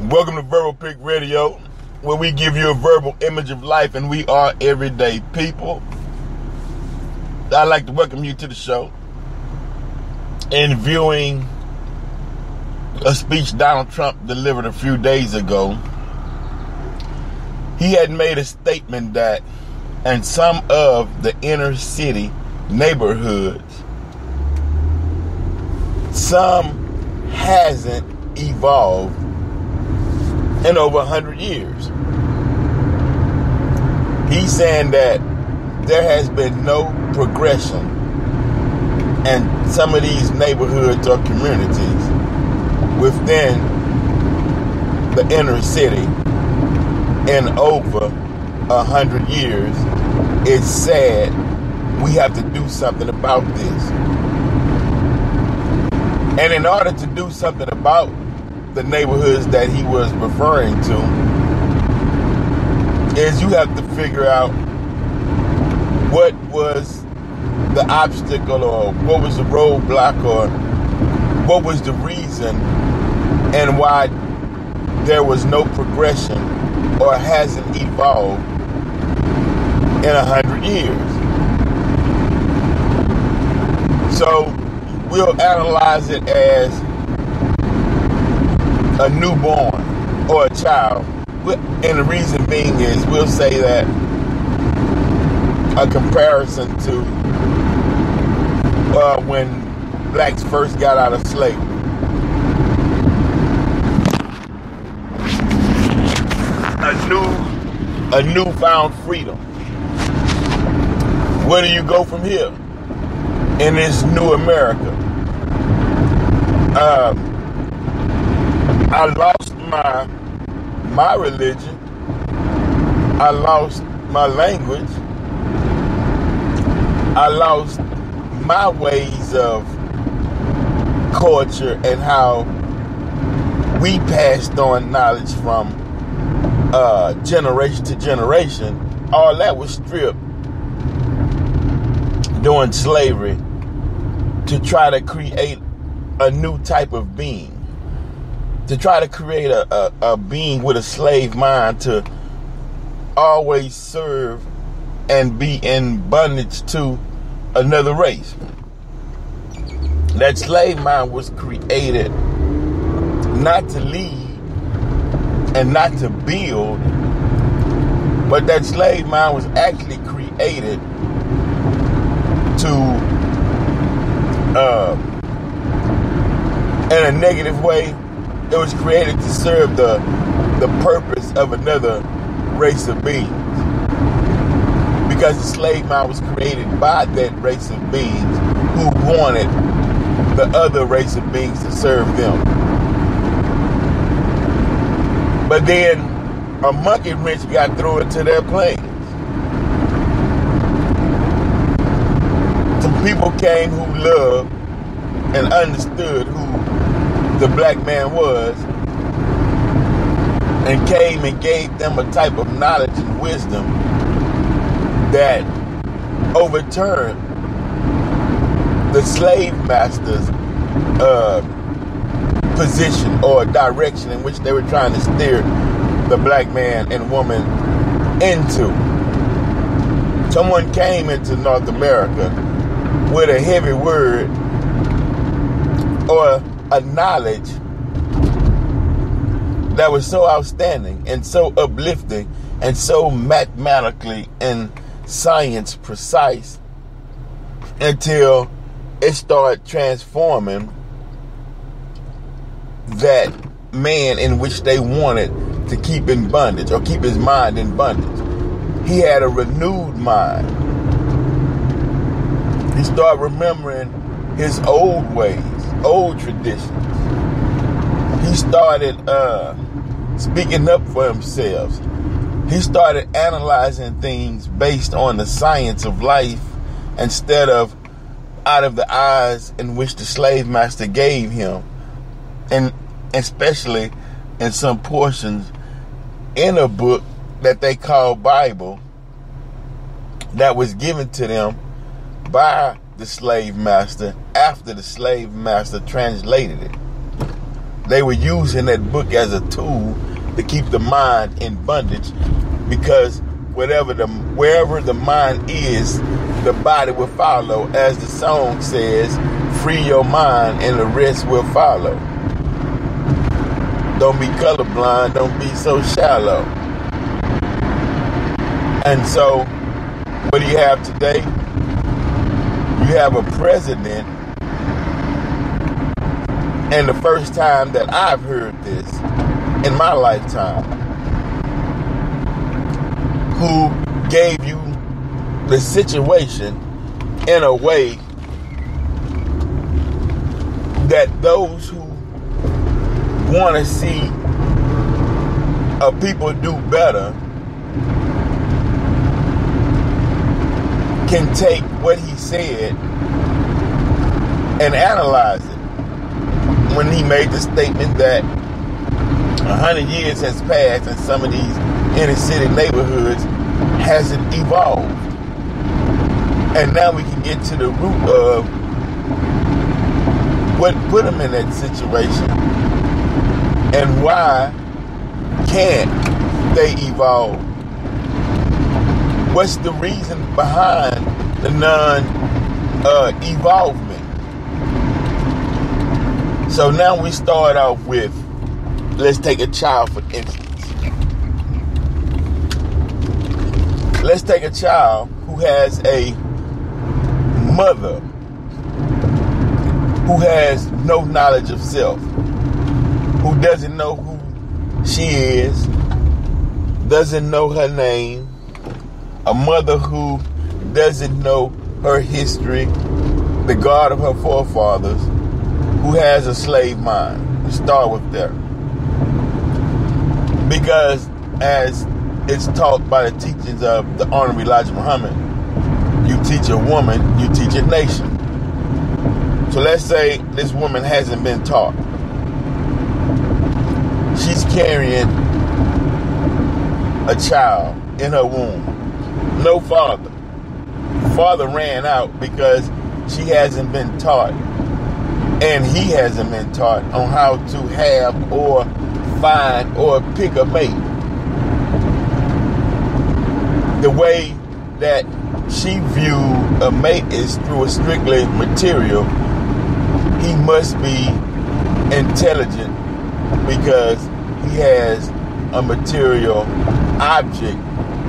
Welcome to Verbal Pick Radio, where we give you a verbal image of life, and we are everyday people. I'd like to welcome you to the show. In viewing a speech Donald Trump delivered a few days ago, he had made a statement that in some of the inner city neighborhoods, some hasn't evolved in over 100 years. He's saying that there has been no progression in some of these neighborhoods or communities within the inner city in over 100 years. It's sad. We have to do something about this. And in order to do something about the neighborhoods that he was referring to, is you have to figure out what was the obstacle, or what was the roadblock, or what was the reason and why there was no progression or hasn't evolved in 100 years. So we'll analyze it as a newborn or a child. And the reason being is we'll say that a comparison to when blacks first got out of slavery. A newfound freedom. Where do you go from here in this new America? I lost my religion. I lost my language. I lost my ways of culture and how we passed on knowledge from generation to generation. All that was stripped during slavery to try to create a new type of being. To try to create a being with a slave mind to always serve and be in bondage to another race. That slave mind was created not to lead and not to build, but that slave mind was actually created to, in a negative way, it was created to serve the purpose of another race of beings. Because the slave mind was created by that race of beings who wanted the other race of beings to serve them. But then a monkey wrench got thrown into their plans. Some people came who loved and understood who the black man was, and came and gave them a type of knowledge and wisdom that overturned the slave master's position or direction in which they were trying to steer the black man and woman into. Someone came into North America with a heavy word or a knowledge that was so outstanding and so uplifting and so mathematically and science precise until it started transforming that man in which they wanted to keep in bondage or keep his mind in bondage. He had a renewed mind. He started remembering his old ways, old traditions. He started speaking up for himself. He started analyzing things based on the science of life instead of out of the eyes in which the slave master gave him. And especially in some portions in a book that they call Bible that was given to them by the slave master after the slave master translated it. They were using that book as a tool to keep the mind in bondage, because wherever the mind is, the body will follow. As the song says, free your mind and the rest will follow. Don't be colorblind, don't be so shallow. And so, what do you have today? You have a president, and the first time that I've heard this in my lifetime, who gave you the situation in a way that those who want to see people do better can take what he said and analyze it. When he made the statement that 100 years has passed and some of these inner city neighborhoods hasn't evolved. And now we can get to the root of what put them in that situation and why can't they evolve. What's the reason behind the non-evolvement? So now we start off with, let's take a child for instance. Let's take a child who has a mother who has no knowledge of self, who doesn't know who she is, doesn't know her name, a mother who doesn't know her history, the God of her forefathers, who has a slave mind. Let's start with there. Because as it's taught by the teachings of the Honorable Elijah Muhammad, you teach a woman, you teach a nation. So let's say this woman hasn't been taught. She's carrying a child in her womb. No father. Father ran out because she hasn't been taught, and he hasn't been taught on how to have or find or pick a mate. The way that she viewed a mate is through a strictly material. He must be intelligent because he has a material object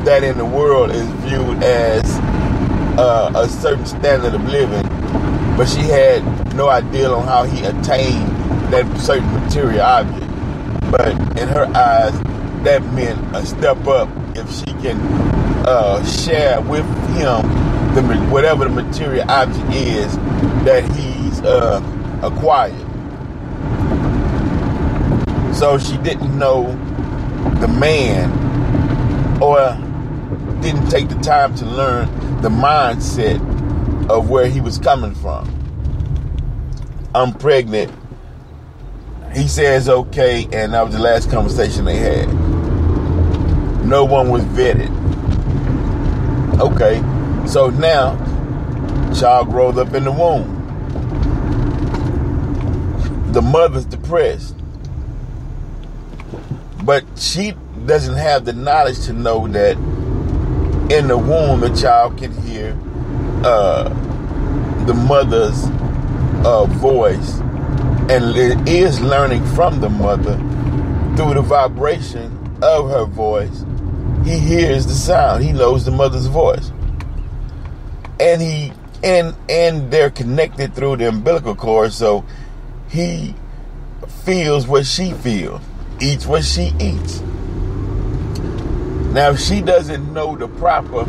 that in the world is viewed as a certain standard of living, but she had no idea on how he attained that certain material object. But in her eyes, that meant a step up if she can share with him whatever the material object is that he's acquired. So she didn't know the man, or didn't take the time to learn the mindset of where he was coming from. I'm pregnant. He says okay, and that was the last conversation they had. No one was vetted. Okay, so now child grows up in the womb. The mother's depressed, but she doesn't have the knowledge to know that in the womb the child can hear the mother's voice, and is learning from the mother through the vibration of her voice. He hears the sound. He knows the mother's voice, and they're connected through the umbilical cord. So he feels what she feels, eats what she eats. Now, if she doesn't know the proper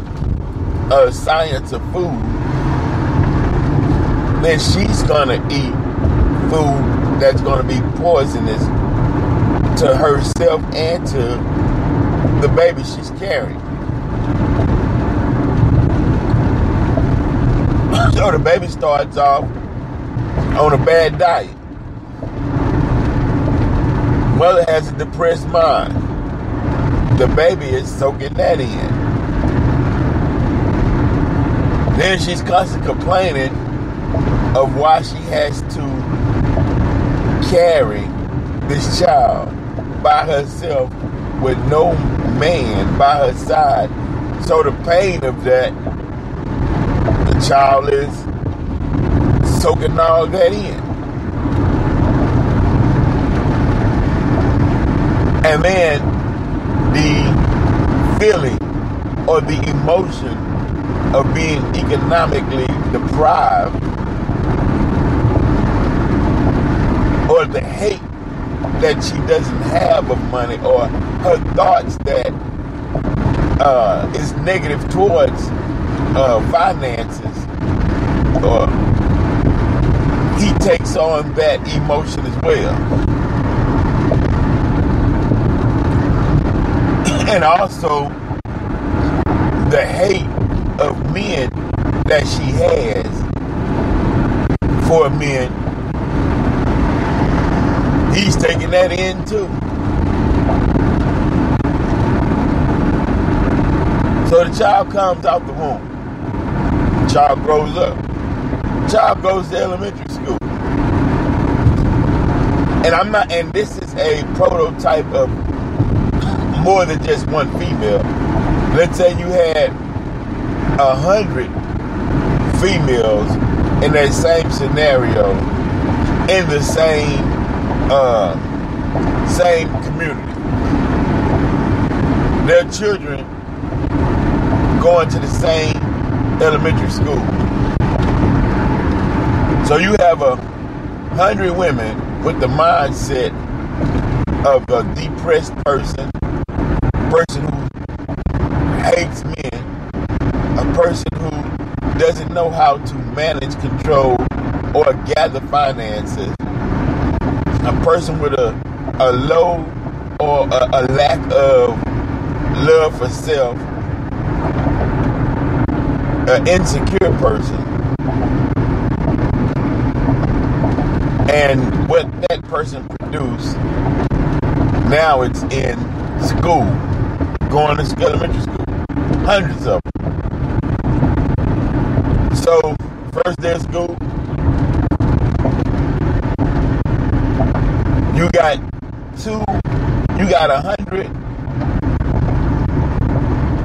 science of food, then she's gonna eat food that's gonna be poisonous to herself and to the baby she's carrying. So the baby starts off on a bad diet. Mother has a depressed mind. The baby is soaking that in. Then she's constantly complaining of why she has to carry this child by herself with no man by her side. So the pain of that, the child is soaking all that in. And then the feeling or the emotion of being economically deprived, or the hate that she doesn't have of money, or her thoughts that is negative towards finances, or he takes on that emotion as well. And also the hate of men that she has for men, he's taking that in too. So the child comes out the womb. The child grows up. The child goes to elementary school. And this is a prototype of more than just one female. Let's say you had 100 females in that same scenario, in the same community. Their children going to the same elementary school. So you have 100 women with the mindset of a depressed person who hates men, a person who doesn't know how to manage, control, or gather finances, a person with a low or a lack of love for self, an insecure person. And what that person produced, now it's in school, going to elementary school, hundreds of them. So first day of school, you got 100,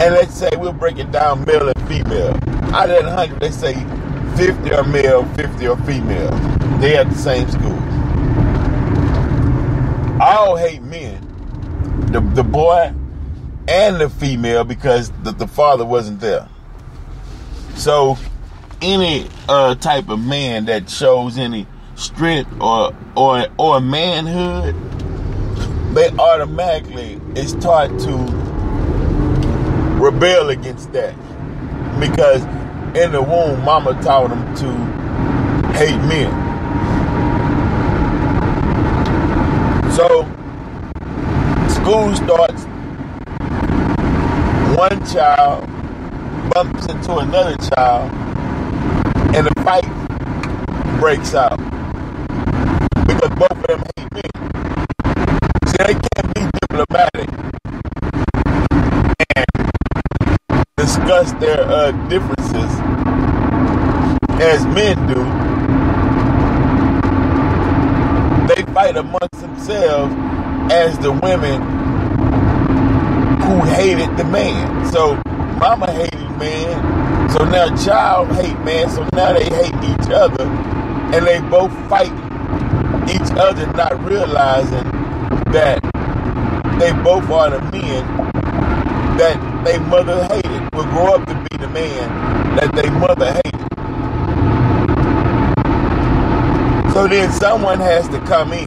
and let's say we'll break it down male and female. Out of that 100, let's say 50 are male, 50 are female. They at the same school. All hate men, the boy and the female, because the father wasn't there. So any type of man that shows any strength or manhood, they automatically is taught to rebel against that, because in the womb, mama taught them to hate men. So school starts, one child bumps into another child, and a fight breaks out because both of them hate men. See, they can't be diplomatic and discuss their differences as men do. They fight amongst themselves as the women who hated the man. So mama hated man, so now child hate man, so now they hate each other, and they both fight each other, not realizing that they both are the men that they mother hated, will grow up to be the man that they mother hated. So then someone has to come in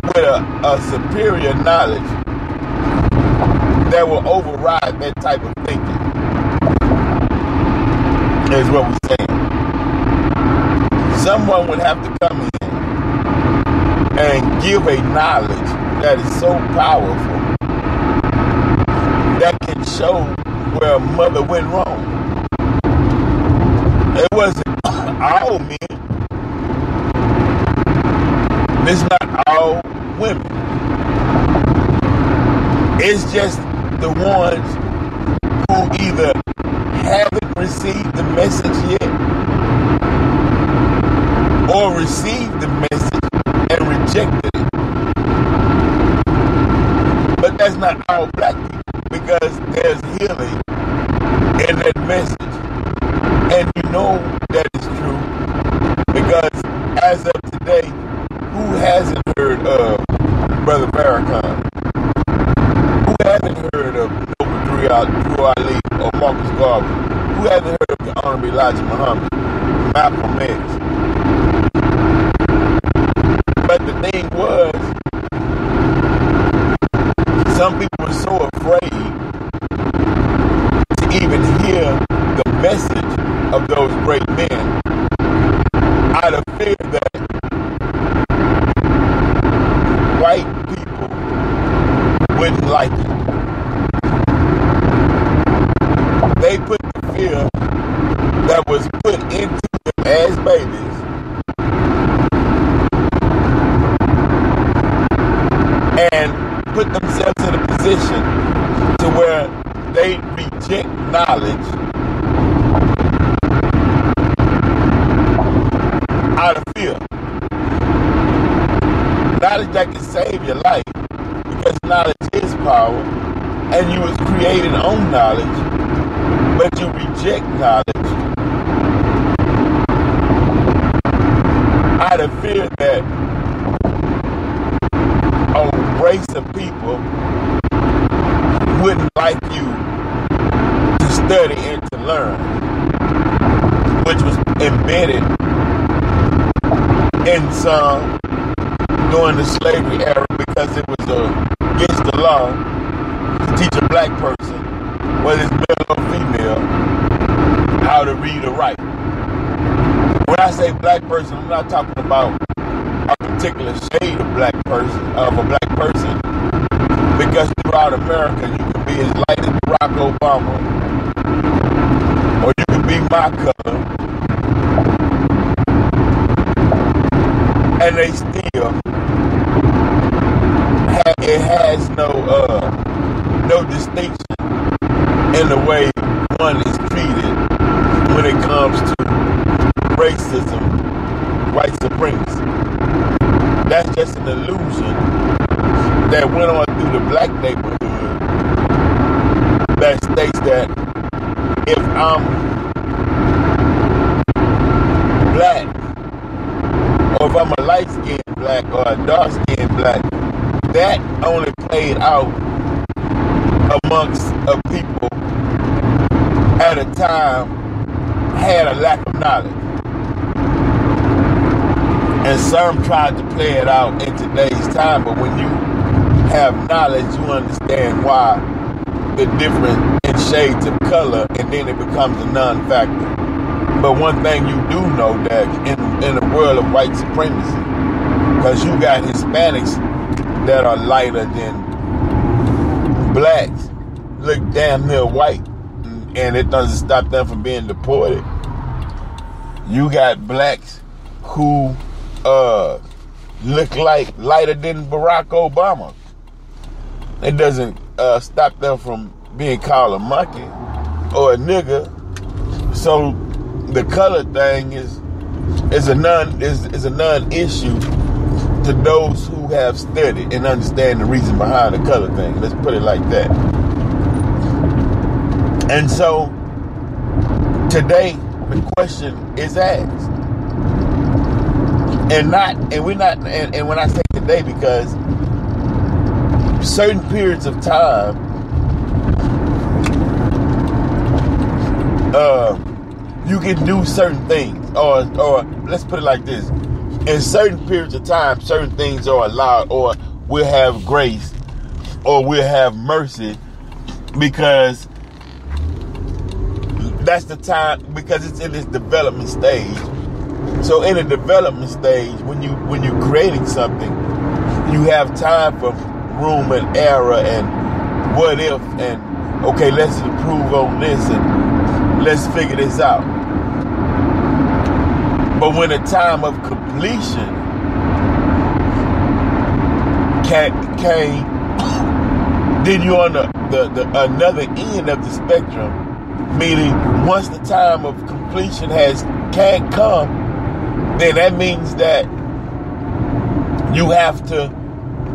with a superior knowledge that will override that type of thinking, is what we're saying. Someone would have to come in and give a knowledge that is so powerful that can show where a mother went wrong. It wasn't all men. It's not all women. It's just the ones who either haven't received the message yet, or received the message and rejected it. that's not all black people, because there's healing in that message. And you know that is true, because as of today, who hasn't heard of Brother Farrakhan? Who hasn't heard of Noble Drew Ali or Marcus Garvey? Who hasn't heard of the Honorable Elijah Muhammad, Malcolm X? But the thing was, some people were so afraid to even hear the message of those great men out of fear that white people wouldn't like it. They put the fear that was put into them as babies and put themselves in a position to where they reject knowledge out of fear. Knowledge that can save your life, because knowledge is power, and you was created on knowledge, but you reject knowledge out of fear that a race of people wouldn't like you to study and to learn, which was embedded in some during the slavery era, because it was against the law to teach a black person, whether it's male or female, how to read or write. When I say black person, I'm not talking about a particular shade of black person, because throughout America you can be as light as Barack Obama, or you can be my color, and they still it has no distinction in the way one is treated when it comes to racism, white supremacy. That's just an illusion that went on through the black neighborhood that states that if I'm black, or if I'm a light-skinned black or a dark-skinned black, that only played out amongst a people at a time had a lack of knowledge. And some tried to play it out in today's time, but when you have knowledge, you understand why the difference in shades of color, and then it becomes a non-factor. But one thing you do know, that in the world of white supremacy, because you got Hispanics that are lighter than blacks, look damn near white, and it doesn't stop them from being deported. You got blacks who look like lighter than Barack Obama. It doesn't stop them from being called a monkey or a nigger. So the color thing is a non-issue to those who have studied and understand the reason behind the color thing. Let's put it like that. And so today the question is asked. And when I say today, because certain periods of time you can do certain things, or let's put it like this: in certain periods of time, certain things are allowed, or we'll have grace, or we'll have mercy, because that's the time, because it's in this development stage. So in a development stage, when you're creating something, you have time for room and error and what if, and okay, let's improve on this and let's figure this out. But when the time of completion came, then you're on the another end of the spectrum, meaning once the time of completion can't come, then that means that you have to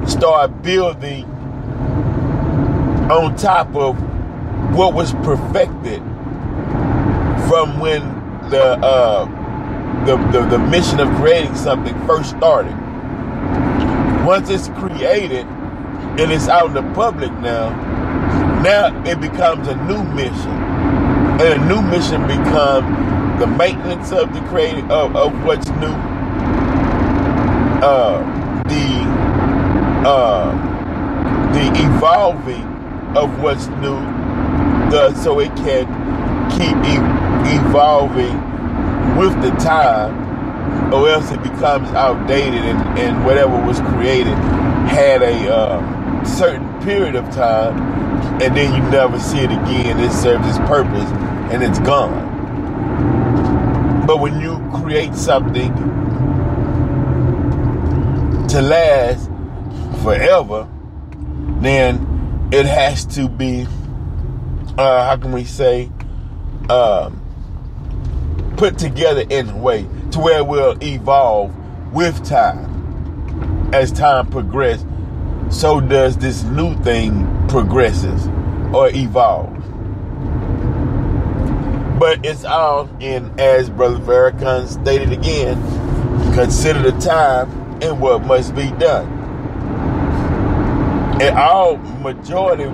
start building on top of what was perfected from when the mission of creating something first started. Once it's created and it's out in the public now it becomes a new mission. And a new mission becomes the maintenance of the creating of what's new. The evolving of what's new, so it can keep evolving with the time, or else it becomes outdated and whatever was created had a certain period of time, and then you never see it again. It serves its purpose and it's gone. But when you create something to last forever, then it has to be, how can we say, put together in a way to where it will evolve with time. As time progresses, so does this new thing progresses or evolves. But it's all in, as Brother Farrakhan stated again, consider the time and what must be done. And all majority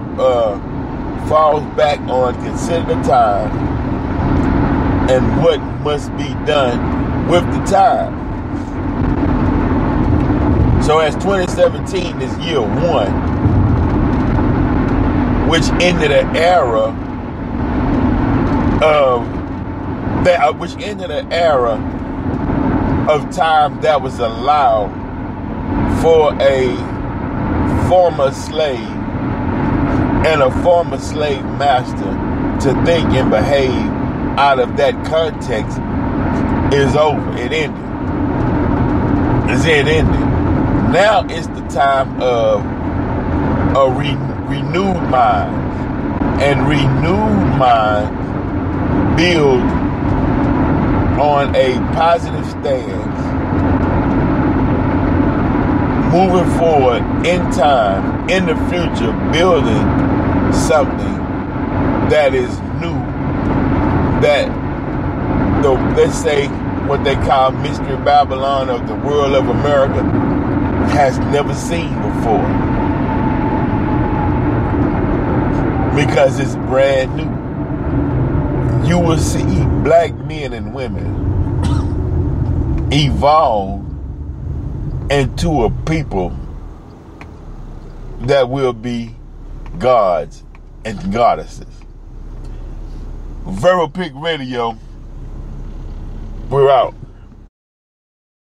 falls back on consider the time and what must be done with the time. So as 2017 is year one, which ended an era of time that was allowed for a former slave and a former slave master to think and behave out of that context is over. It ended. It ended. Now it's the time of a renewed mind, and renewed mind build on a positive stance, moving forward in time, in the future, building something that is new, that let's say what they call Mystery Babylon of the world of America has never seen before, because it's brand new. You will see black men and women evolve into a people that will be gods and goddesses. Verbal Pick Radio, we're out.